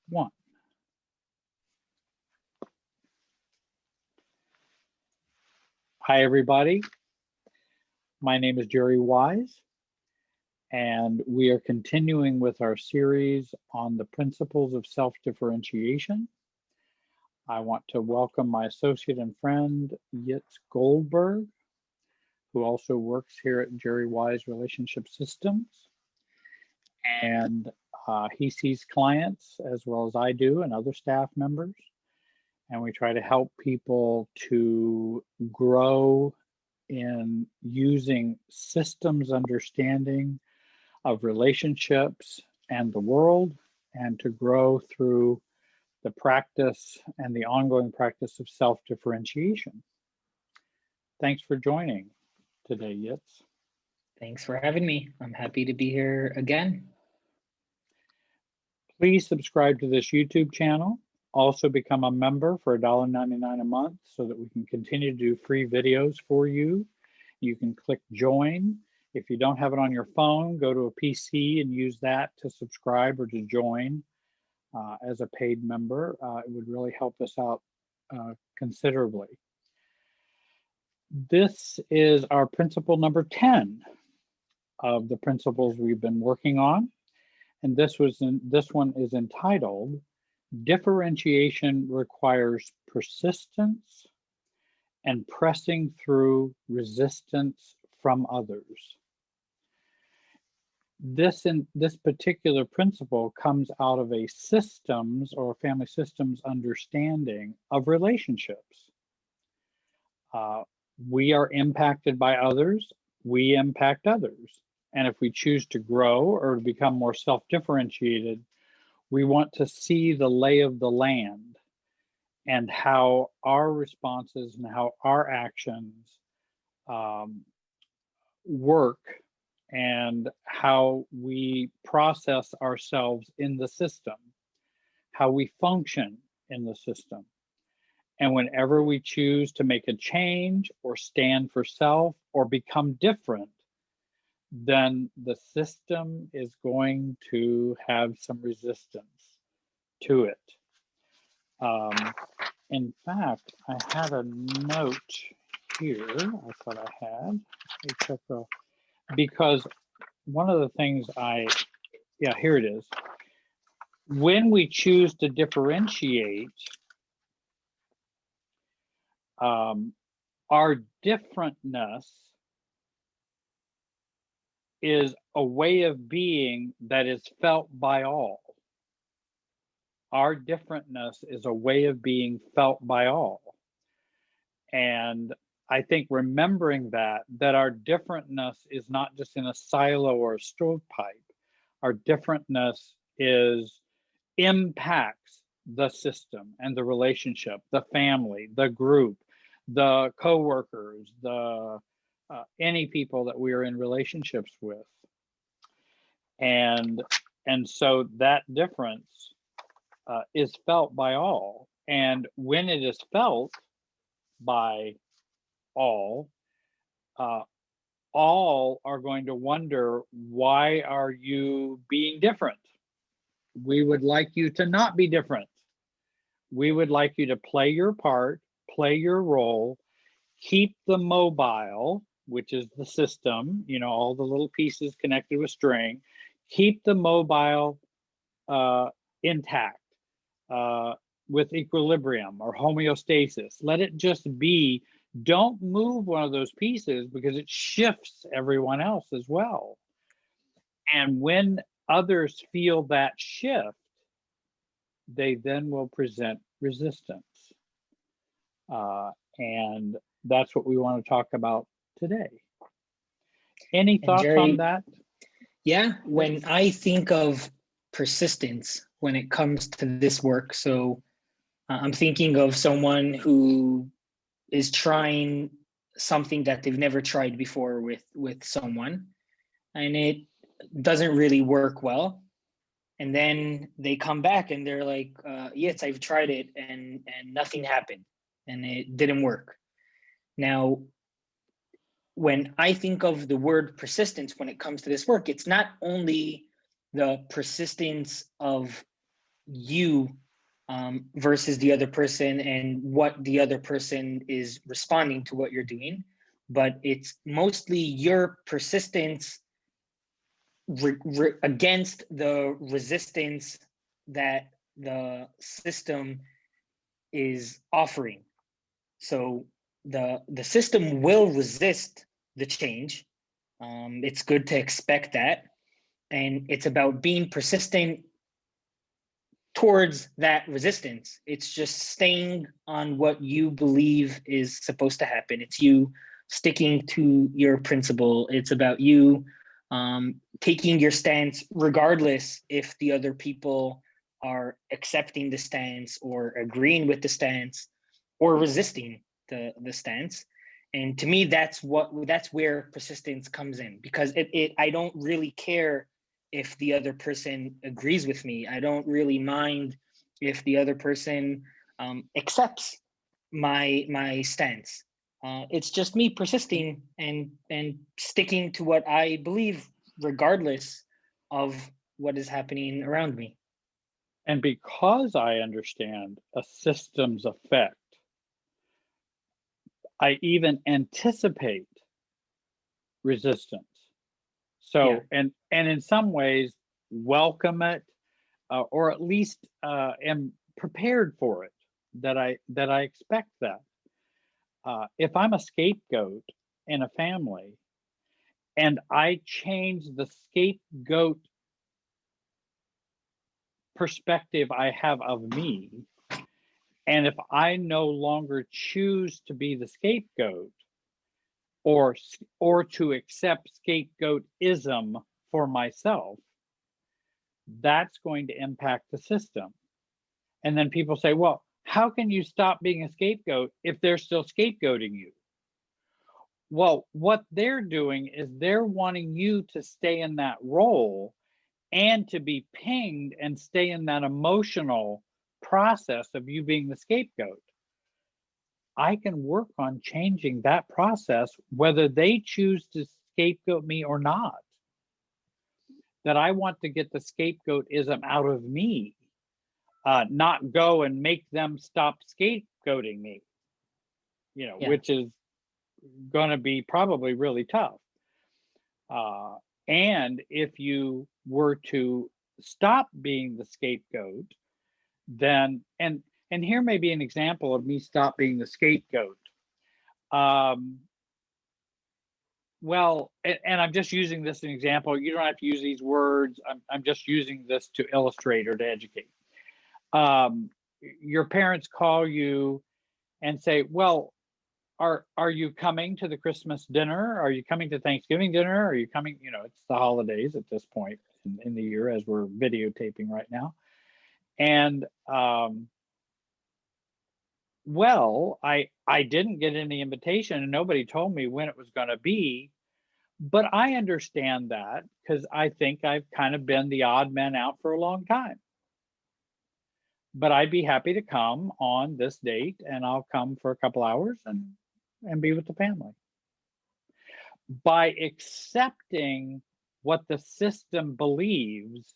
one. Hi, everybody. My name is Jerry Wise, and we are continuing with our series on the principles of self-differentiation. I want to welcome my associate and friend, Yitz Goldberg, who also works here at Jerry Wise Relationship Systems. And he sees clients as well as I do and other staff members. And we try to help people to grow in using systems understanding of relationships and the world, and to grow through the practice and the ongoing practice of self-differentiation. Thanks for joining today, Yitz. Thanks for having me. I'm happy to be here again. Please subscribe to this YouTube channel. Also become a member for $1.99 a month so that we can continue to do free videos for you. You can click join. If you don't have it on your phone, go to a PC and use that to subscribe or to join as a paid member. It would really help us out considerably. This is our principle number 10 of the principles we've been working on. And this one is entitled, Differentiation Requires Persistence and Pressing Through Resistance from Others. This particular principle comes out of a systems or family systems understanding of relationships. We are impacted by others, we impact others. And if we choose to grow or to become more self-differentiated, we want to see the lay of the land and how our responses and how our actions work and how we process ourselves in the system, how we function in the system. And whenever we choose to make a change or stand for self or become different, then the system is going to have some resistance to it. In fact, I had a note here. I thought I had. Because one of the things here it is. When we choose to differentiate, our differentness is a way of being that is felt by all. Our differentness is a way of being felt by all. And I think remembering that our differentness is not just in a silo or a stovepipe. Our differentness impacts the system and the relationship, the family, the group, the coworkers, any people that we are in relationships with. And so that difference is felt by all. And when it is felt by all are going to wonder, why are you being different? We would like you to not be different. We would like you to play your part, play your role, keep the mobile, which is the system, all the little pieces connected with string, keep the mobile intact with equilibrium or homeostasis. Let it just be. Don't move one of those pieces because it shifts everyone else as well. And when others feel that shift, they then will present resistance. And that's what we want to talk about today. Any thoughts, Jerry, on that? Yeah, when I think of persistence, when it comes to this work, so I'm thinking of someone who is trying something that they've never tried before with someone, and it doesn't really work well. And then they come back and they're like, yes, I've tried it and nothing happened and it didn't work. Now, when I think of the word persistence, when it comes to this work, it's not only the persistence of you versus the other person and what the other person is responding to what you're doing, but it's mostly your persistence against the resistance that the system is offering. So the system will resist the change. It's good to expect that, and it's about being persistent towards that resistance. It's just staying on what you believe is supposed to happen. It's you sticking to your principle. It's about you taking your stance, regardless if the other people are accepting the stance or agreeing with the stance or resisting the stance. And to me, that's where persistence comes in, because I don't really care if the other person agrees with me. I don't really mind if the other person accepts my stance. It's just me persisting and sticking to what I believe, regardless of what is happening around me. And because I understand a system's effect, I even anticipate resistance. So, and in some ways, welcome it, or at least am prepared for it. That I expect that. If I'm a scapegoat in a family, and I change the scapegoat perspective I have of me, and if I no longer choose to be the scapegoat, or to accept scapegoatism for myself, that's going to impact the system. And then people say, well, how can you stop being a scapegoat if they're still scapegoating you? Well, what they're doing is they're wanting you to stay in that role and to be pinged and stay in that emotional process of you being the scapegoat. I can work on changing that process, whether they choose to scapegoat me or not. That I want to get the scapegoatism out of me, not go and make them stop scapegoating me, which is going to be probably really tough. And if you were to stop being the scapegoat, then, and here may be an example of me stop being the scapegoat. Well, and I'm just using this as an example. You don't have to use these words. I'm just using this to illustrate or to educate. Your parents call you and say, well, are you coming to the Christmas dinner? Are you coming to Thanksgiving dinner? Are you coming? It's the holidays at this point in the year, as we're videotaping right now. And well, I didn't get any invitation, and nobody told me when it was going to be. But I understand that, because I think I've kind of been the odd man out for a long time. But I'd be happy to come on this date, and I'll come for a couple hours and be with the family. By accepting what the system believes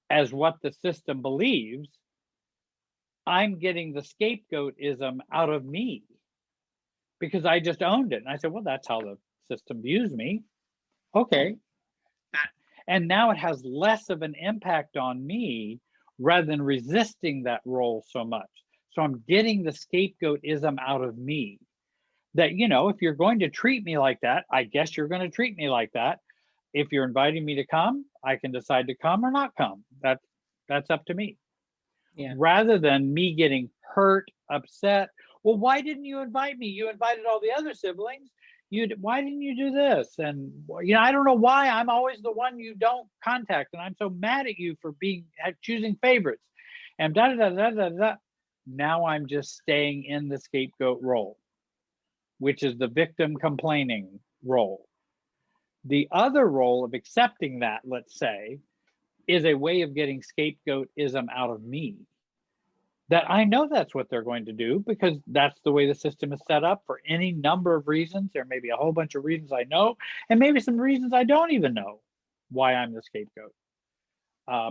as what the system believes, I'm getting the scapegoatism out of me, because I just owned it. And I said, well, that's how the system views me. Okay. And now it has less of an impact on me, rather than resisting that role so much. So I'm getting the scapegoatism out of me. That, if you're going to treat me like that, I guess you're going to treat me like that. If you're inviting me to come, I can decide to come or not come. That's up to me. Yeah. Rather than me getting hurt, upset. Well, why didn't you invite me? You invited all the other siblings. Why didn't you do this? And I don't know why I'm always the one you don't contact, and I'm so mad at you for choosing favorites. And da da da da da. Now I'm just staying in the scapegoat role, which is the victim complaining role. The other role of accepting that, let's say, is a way of getting scapegoatism out of me. That I know that's what they're going to do, because that's the way the system is set up for any number of reasons. There may be a whole bunch of reasons I know, and maybe some reasons I don't even know why I'm the scapegoat.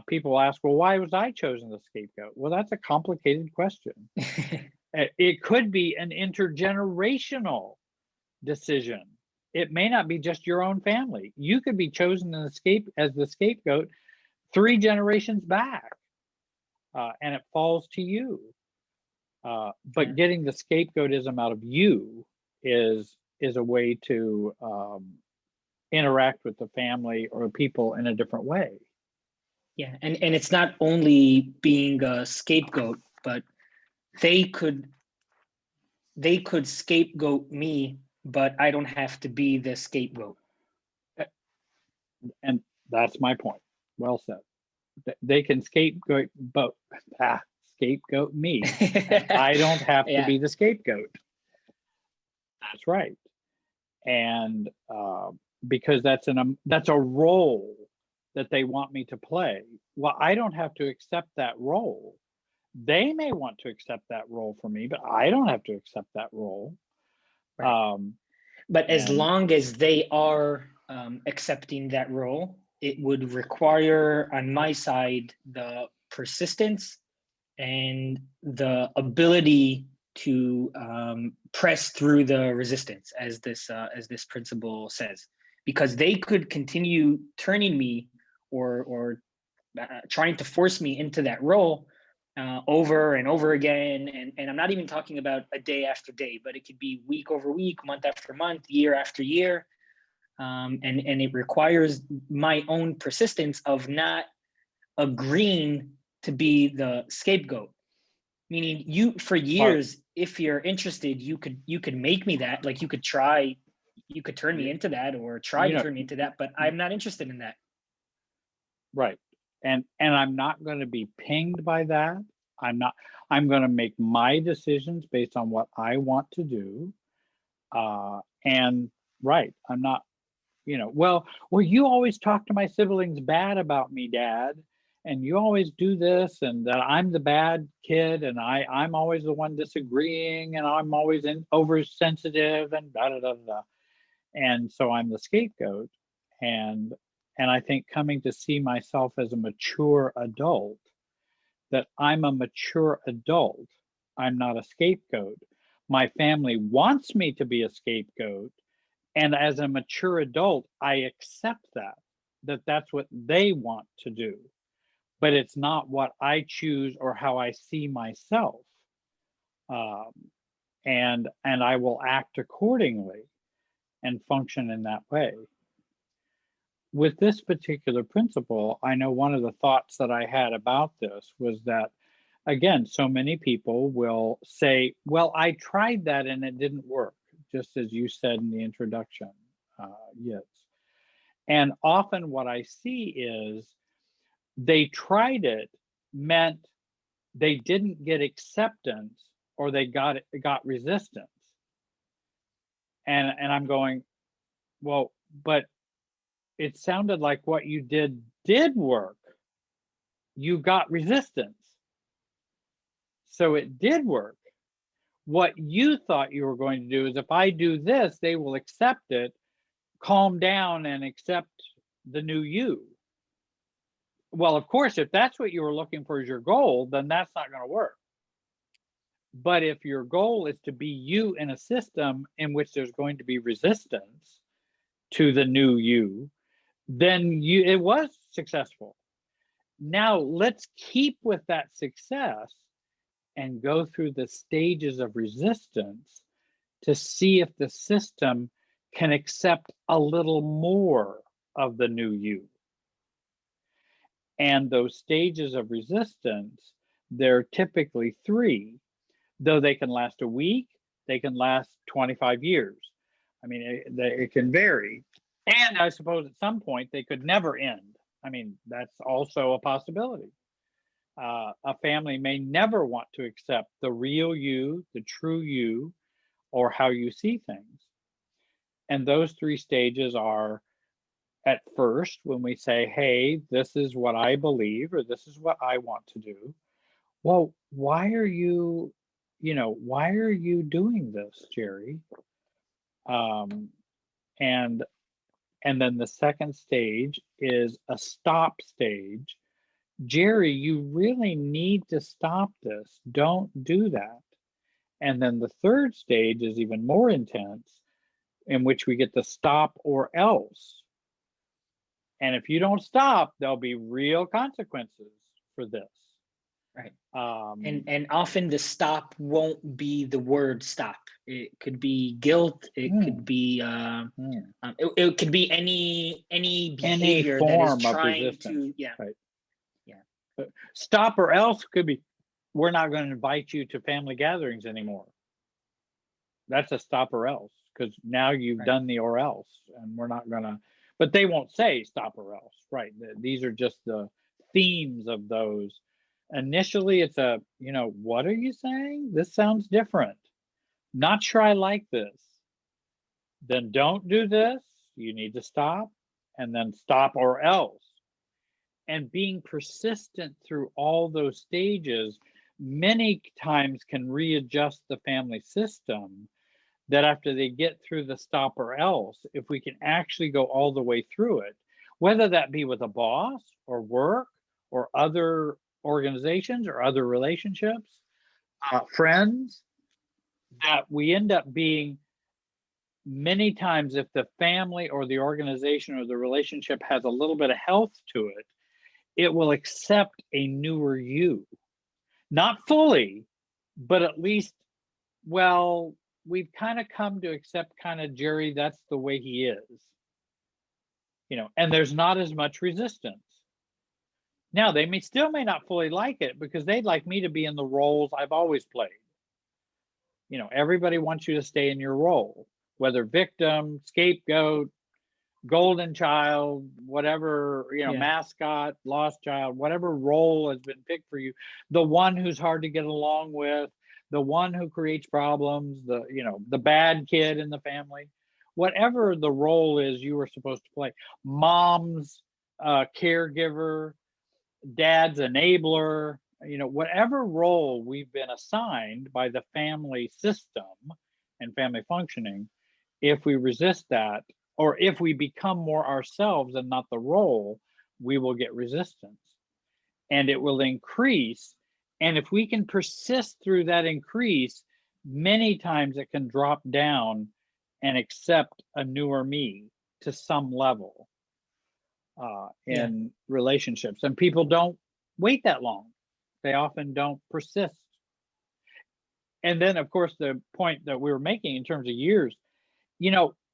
People ask, well, why was I chosen the scapegoat? Well, that's a complicated question. It could be an intergenerational decision. It may not be just your own family. You could be chosen as the scapegoat 3 generations back, and it falls to you. But getting the scapegoatism out of you is a way to interact with the family or people in a different way. Yeah, and it's not only being a scapegoat, but they could scapegoat me, but I don't have to be the scapegoat. And that's my point. Well said. They can scapegoat me. I don't have to be the scapegoat. That's right. And because that's a role that they want me to play. Well, I don't have to accept that role. They may want to accept that role for me, but I don't have to accept that role. Right. But as long as they are accepting that role, it would require on my side the persistence and the ability to press through the resistance, as this principle says, because they could continue turning me or trying to force me into that role over and over again. And I'm not even talking about a day after day, but it could be week over week, month after month, year after year. And it requires my own persistence of not agreeing to be the scapegoat. Meaning, you for years, if you're interested, you could make me that. Like, you could turn me into that, or try to turn me into that, but I'm not interested in that. Right. And I'm not going to be pinged by that. I'm going to make my decisions based on what I want to do. And right, I'm not, well, you always talk to my siblings bad about me, Dad, and you always do this, and that I'm the bad kid, and I'm always the one disagreeing, and I'm always oversensitive, and da da da da. And so I'm the scapegoat. And I think coming to see myself as a mature adult, that I'm a mature adult. I'm not a scapegoat. My family wants me to be a scapegoat. And as a mature adult, I accept that that's what they want to do. But it's not what I choose or how I see myself. And I will act accordingly and function in that way. With this particular principle, I know one of the thoughts that I had about this was that, again, so many people will say, well, I tried that and it didn't work, just as you said in the introduction, Yitz. And often what I see is they tried it meant they didn't get acceptance, or they got resistance. And I'm going, well, but it sounded like what you did work. You got resistance. So it did work. What you thought you were going to do is, if I do this, they will accept it, calm down, and accept the new you. Well, of course, if that's what you were looking for as your goal, then that's not going to work. But if your goal is to be you in a system in which there's going to be resistance to the new you, then it was successful. Now let's keep with that success and go through the stages of resistance to see if the system can accept a little more of the new you. And those stages of resistance, they're typically 3, though they can last a week, they can last 25 years. I mean, it can vary. And I suppose at some point they could never end. I mean, that's also a possibility. A family may never want to accept the real you, the true you, or how you see things. And those 3 stages are, at first, when we say, hey, this is what I believe, or this is what I want to do. Well, why are you doing this, Jerry? And then the second stage is a stop stage, Jerry, you really need to stop this. Don't do that. And then the third stage is even more intense, in which we get the stop or else. And if you don't stop, there'll be real consequences for this. Right. And often the stop won't be the word stop. It could be guilt. It could be it could be any behavior that is form of trying resistance. to Right. yeah. Stop or else could be, we're not going to invite you to family gatherings anymore. That's a stop or else, because now you've done the or else, and we're not going to. But they won't say stop or else, right? These are just the themes of those. Initially, it's a, what are you saying? This sounds different. Not sure I like this. Then don't do this. You need to stop, and then stop or else. And being persistent through all those stages many times can readjust the family system, that after they get through the stop or else, if we can actually go all the way through it, whether that be with a boss or work or other organizations or other relationships, friends, that we end up being, many times, if the family or the organization or the relationship has a little bit of health to it, it will accept a newer you. Not fully, but at least, well, we've kind of come to accept kind of Jerry, that's the way he is. And there's not as much resistance. Now, they may not fully like it, because they'd like me to be in the roles I've always played. Everybody wants you to stay in your role, whether victim, scapegoat, golden child, whatever, mascot, lost child, whatever role has been picked for you, the one who's hard to get along with, the one who creates problems, the bad kid in the family, whatever the role is you were supposed to play. Mom's caregiver, dad's enabler, whatever role we've been assigned by the family system and family functioning, if we resist that, or if we become more ourselves and not the role, we will get resistance, and it will increase. And if we can persist through that increase, many times it can drop down and accept a newer me to some level in relationships. And people don't wait that long. They often don't persist. And then, of course, the point that we were making in terms of years,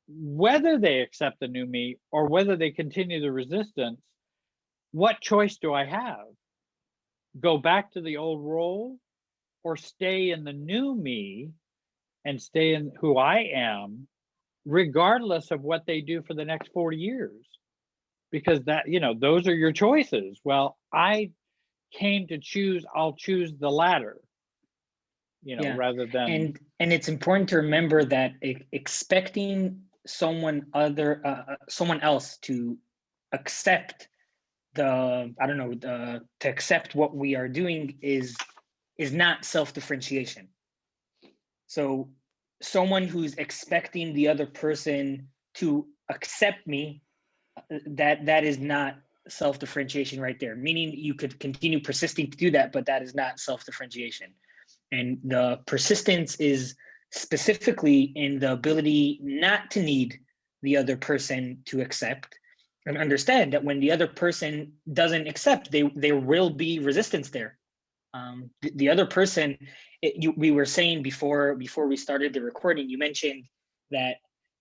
whether they accept the new me or whether they continue the resistance, what choice do I have? Go back to the old role, or stay in the new me and stay in who I am, regardless of what they do for the next 40 years? Because those are your choices. Well, I came to choose, I'll choose the latter, rather than. And it's important to remember that expecting someone else to accept to accept what we are doing is not self-differentiation. So someone who's expecting the other person to accept me, that is not self-differentiation right there. Meaning you could continue persisting to do that, but that is not self-differentiation. And the persistence is specifically in the ability not to need the other person to accept, and understand that when the other person doesn't accept, there will be resistance there. The other person, we were saying before we started the recording, you mentioned that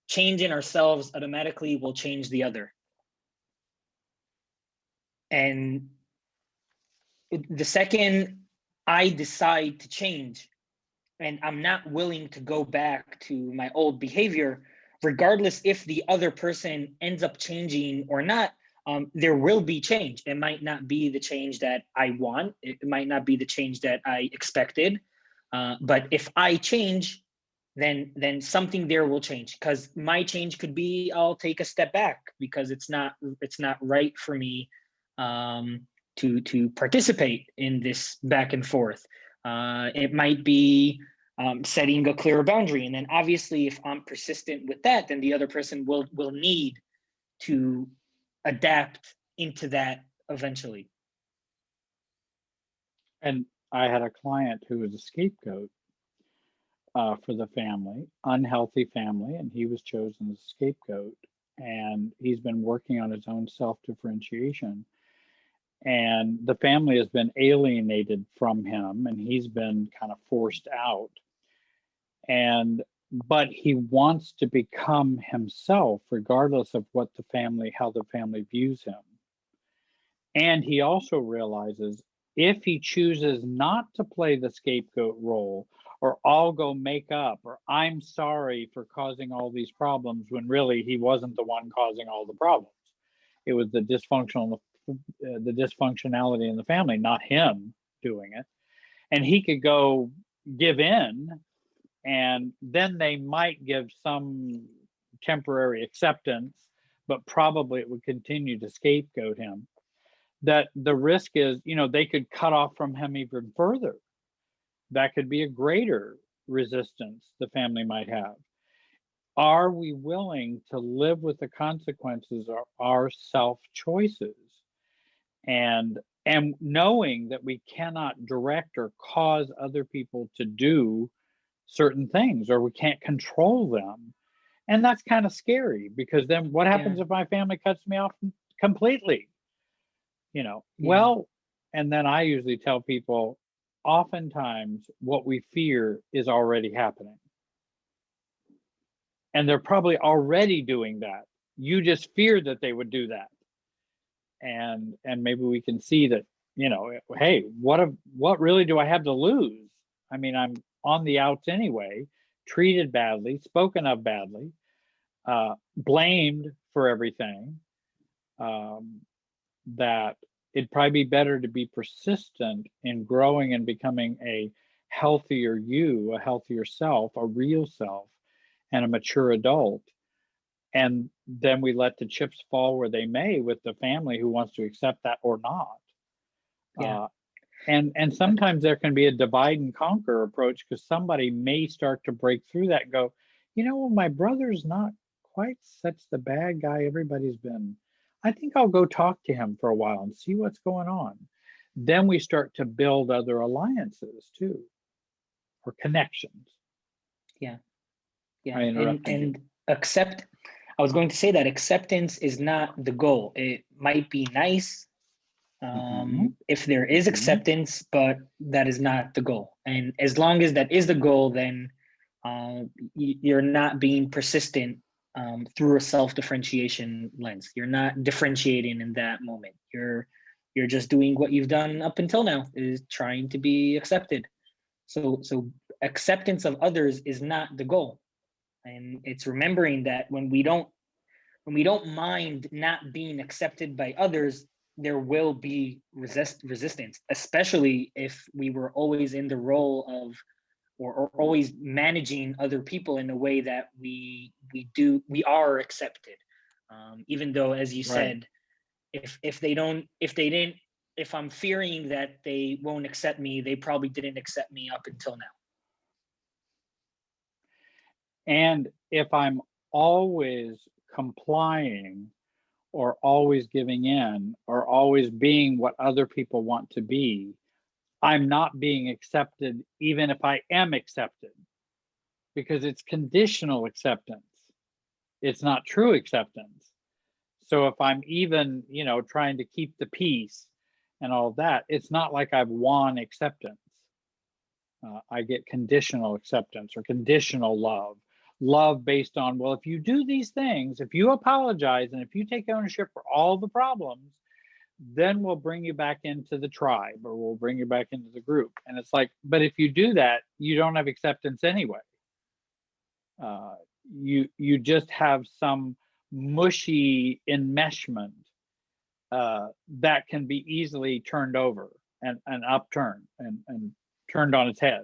changing ourselves automatically will change the other. And the second I decide to change, and I'm not willing to go back to my old behavior, regardless if the other person ends up changing or not, there will be change. It might not be the change that I want. It might not be the change that I expected. But if I change, then something there will change, because my change could be I'll take a step back because it's not right for me to participate in this back and forth. It might be setting a clearer boundary, and then obviously if I'm persistent with that, then the other person will need to adapt into that eventually. And I had a client who was a scapegoat for the family, unhealthy family, and he was chosen as scapegoat. And he's been working on his own self-differentiation. And the family has been alienated from him, and he's been kind of forced out. And but he wants to become himself, regardless of what the family, how the family views him. And he also realizes if he chooses not to play the scapegoat role, or I'll go make up, or I'm sorry for causing all these problems, when really he wasn't the one causing all the problems. It was the dysfunctionality in the family, not him doing it. And he could go give in, and then they might give some temporary acceptance, but probably it would continue to scapegoat him. That the risk is, they could cut off from him even further. That could be a greater resistance the family might have. Are we willing to live with the consequences of our self choices, and knowing that we cannot direct or cause other people to do certain things, or we can't control them? And that's kind of scary, because then what happens Yeah. if my family cuts me off completely? Yeah. Well, and then I usually tell people, oftentimes what we fear is already happening, and they're probably already doing that. You just fear that they would do that. And maybe we can see that, hey, what really do I have to lose? I mean, I'm on the outs anyway, treated badly, spoken of badly, blamed for everything. That it'd probably be better to be persistent in growing and becoming a healthier you, a healthier self, a real self, and a mature adult. And then we let the chips fall where they may with the family who wants to accept that or not. Yeah. Uh, and sometimes there can be a divide and conquer approach, because somebody may start to break through that and go, my brother's not quite such the bad guy everybody's been. I think I'll go talk to him for a while and see what's going on. Then we start to build other alliances too, or connections. Yeah. I Yeah. interrupted you. And accept. I was going to say that acceptance is not the goal. It might be nice Hmm. if there is Hmm. acceptance, but that is not the goal. And as long as that is the goal, then you're not being persistent through a self-differentiation lens. You're not differentiating in that moment. You're just doing what you've done up until now, is trying to be accepted. So acceptance of others is not the goal. And it's remembering that when we don't mind not being accepted by others, there will be resistance, especially if we were always in the role of, or always managing other people in a way that we are accepted. Even though, as you Right. said, if they don't, if they didn't, if I'm fearing that they won't accept me, they probably didn't accept me up until now. And if I'm always complying, or always giving in, or always being what other people want to be, I'm not being accepted, even if I am accepted, because it's conditional acceptance. It's not true acceptance. So if I'm even, trying to keep the peace and all that, it's not like I've won acceptance. I get conditional acceptance, or conditional love. Love based on, well, if you do these things, if you apologize, and if you take ownership for all the problems, then we'll bring you back into the tribe, or we'll bring you back into the group. And it's like, but if you do that, you don't have acceptance anyway. Uh, you just have some mushy enmeshment that can be easily turned over, and upturned, and turned on its head,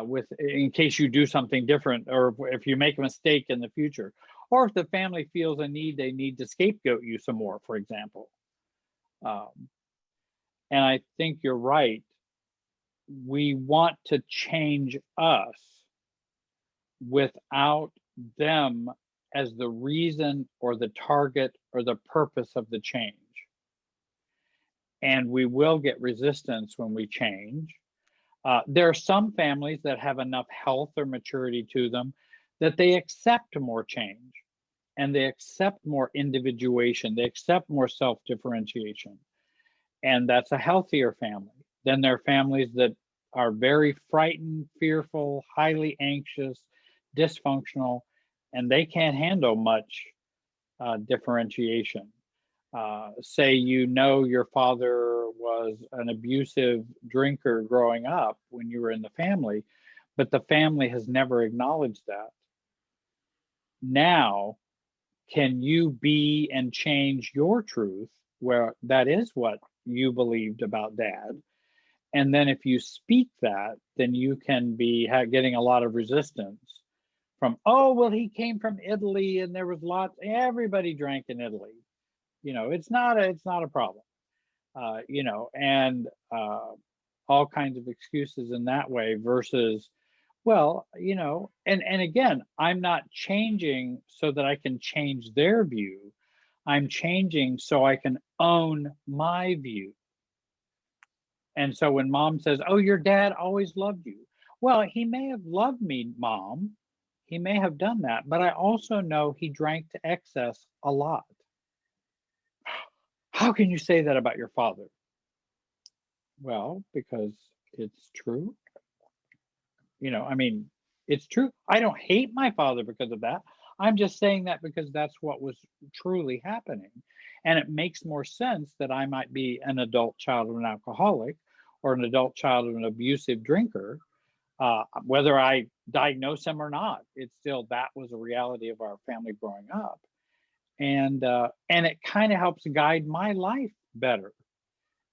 with, in case you do something different, or if you make a mistake in the future, or if the family feels they need to scapegoat you some more, for example. Um, and I think you're right. We want to change us without them as the reason, or the target, or the purpose of the change. and we will get resistance when we change. There are some families that have enough health or maturity to them that they accept more change, and they accept more individuation, they accept more self-differentiation, and that's a healthier family. Then there are families that are very frightened, fearful, highly anxious, dysfunctional, and they can't handle much differentiation. Say you know your father was an abusive drinker growing up when you were in the family, but the family has never acknowledged that. Now, can you be and change your truth where that is what you believed about dad? And then if you speak that, then you can be getting a lot of resistance from, oh, well, he came from Italy and there was lots, everybody drank in Italy. It's not a problem. And all kinds of excuses in that way versus, well, and again, I'm not changing so that I can change their view. I'm changing so I can own my view. And so when mom says, oh, your dad always loved you. Well, he may have loved me, mom. He may have done that, but I also know he drank to excess a lot. How can you say that about your father? Well, because it's true. It's true. I don't hate my father because of that. I'm just saying that because that's what was truly happening. And it makes more sense that I might be an adult child of an alcoholic or an adult child of an abusive drinker, whether I diagnose him or not. It's still, that was a reality of our family growing up. And it kind of helps guide my life better.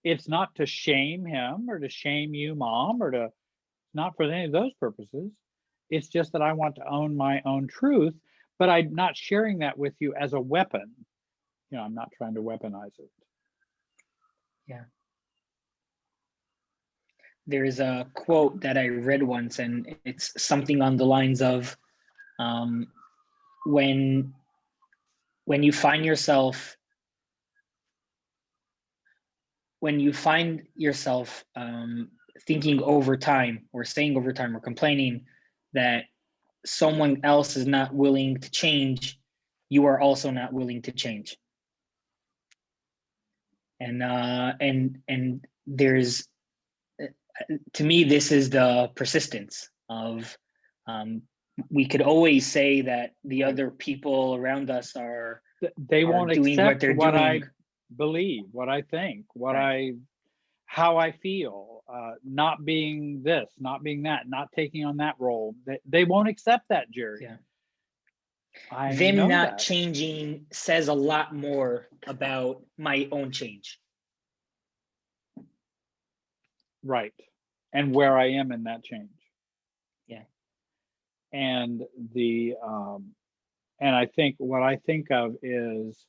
It's not to shame him or to shame you, mom, or to, not for any of those purposes. It's just that I want to own my own truth, but I'm not sharing that with you as a weapon. I'm not trying to weaponize it. Yeah. There's a quote that I read once, and it's something on the lines of, when you find yourself thinking over time or saying over time or complaining that someone else is not willing to change, you are also not willing to change. And there's, to me, this is the persistence of, we could always say that the other people around us they won't doing accept what they're what doing. I believe, what I think, Right. how I feel, not being this, not being that, not taking on that role. They won't accept that, Jerry. Yeah. I Them know not that. changing says a lot more about my own change. Right. And where I am in that change. Yeah. And and I think what I think of is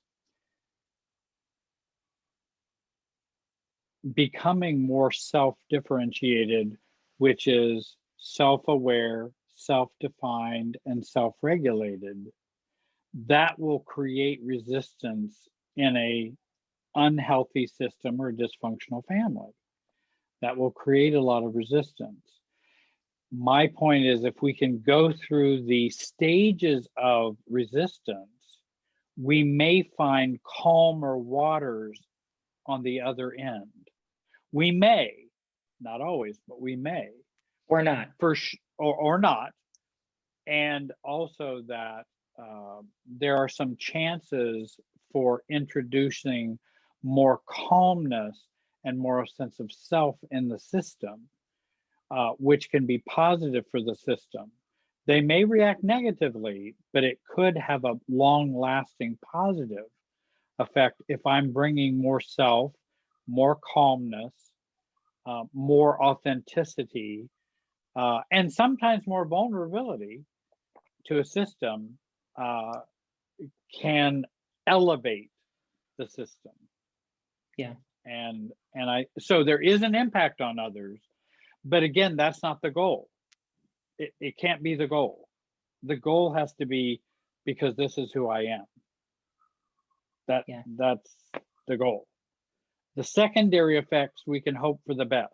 becoming more self-differentiated, which is self-aware, self-defined, and self-regulated. That will create resistance in a unhealthy system or dysfunctional family. That will create a lot of resistance. My point is, if we can go through the stages of resistance, we may find calmer waters on the other end. We may, not always, but we may. Or not. Or not. And also that there are some chances for introducing more calmness and more a sense of self in the system, which can be positive for the system. They may react negatively, but it could have a long-lasting positive effect if I'm bringing more self, more calmness, more authenticity, and sometimes more vulnerability to a system, can elevate the system. Yeah. And so there is an impact on others, but again, that's not the goal. It can't be the goal. The goal has to be because this is who I am. That's the goal. The secondary effects, we can hope for the best.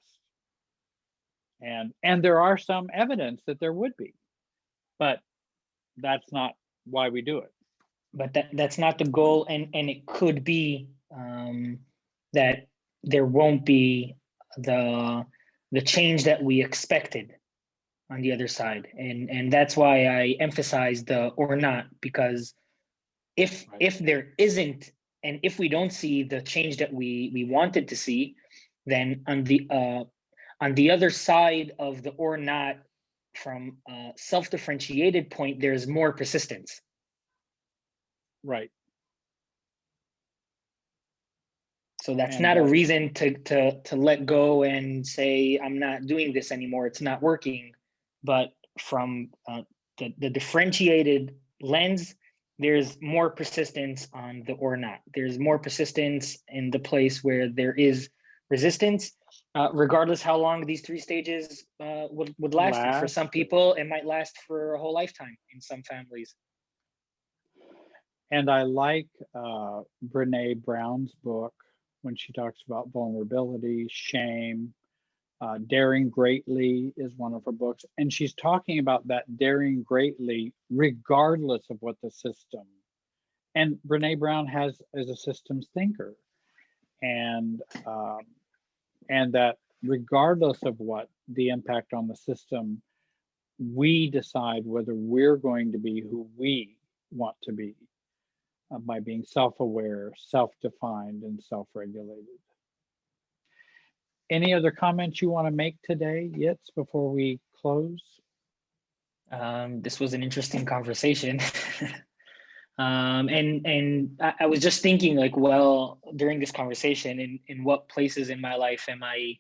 And there are some evidence that there would be, but that's not why we do it. But that's not the goal, and it could be that there won't be the change that we expected on the other side, and that's why I emphasize the or not, because if there isn't, and if we don't see the change that we wanted to see, then on the other side of the or not, from a self-differentiated point, there's more persistence. Right. So that's not a reason to let go and say, I'm not doing this anymore, it's not working. But from the differentiated lens, there's more persistence on the or not. There's more persistence in the place where there is resistance, regardless how long these three stages would last. For some people, it might last for a whole lifetime in some families. And I like Brene Brown's book when she talks about vulnerability, shame. Daring Greatly is one of her books. And she's talking about that daring greatly, regardless of what the system. And Brene Brown is a systems thinker. And that regardless of what the impact on the system, we decide whether we're going to be who we want to be by being self-aware, self-defined, and self-regulated. Any other comments you want to make today, Yitz, before we close? This was an interesting conversation. And I was just thinking, like, well, during this conversation, in what places in my life am I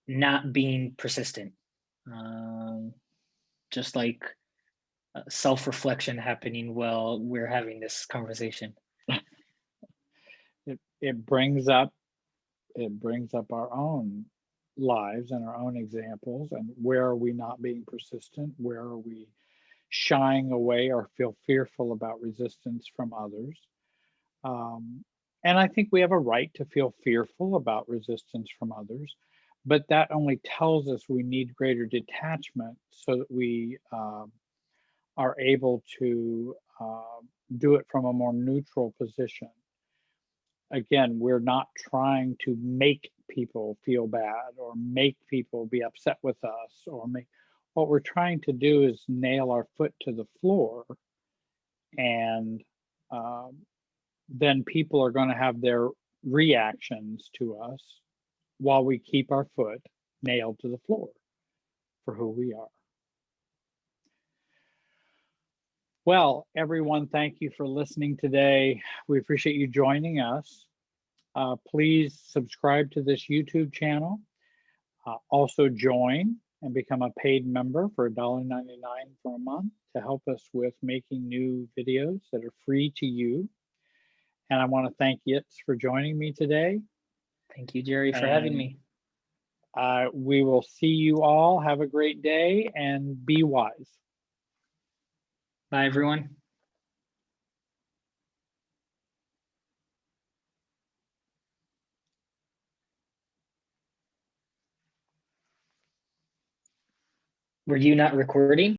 not being persistent? Just like self-reflection happening while we're having this conversation. It brings up our own lives and our own examples, and where are we not being persistent? Where are we shying away or feel fearful about resistance from others? And I think we have a right to feel fearful about resistance from others, but that only tells us we need greater detachment so that we are able to do it from a more neutral position. Again, we're not trying to make people feel bad or make people be upset with us, or what we're trying to do is nail our foot to the floor, and then people are going to have their reactions to us while we keep our foot nailed to the floor for who we are. Well, everyone, thank you for listening today. We appreciate you joining us. Please subscribe to this YouTube channel. Also join and become a paid member for $1.99 for a month to help us with making new videos that are free to you. And I want to thank Yitz for joining me today. Thank you, Jerry, for having me. We will see you all. Have a great day and be wise. Bye, everyone. Were you not recording?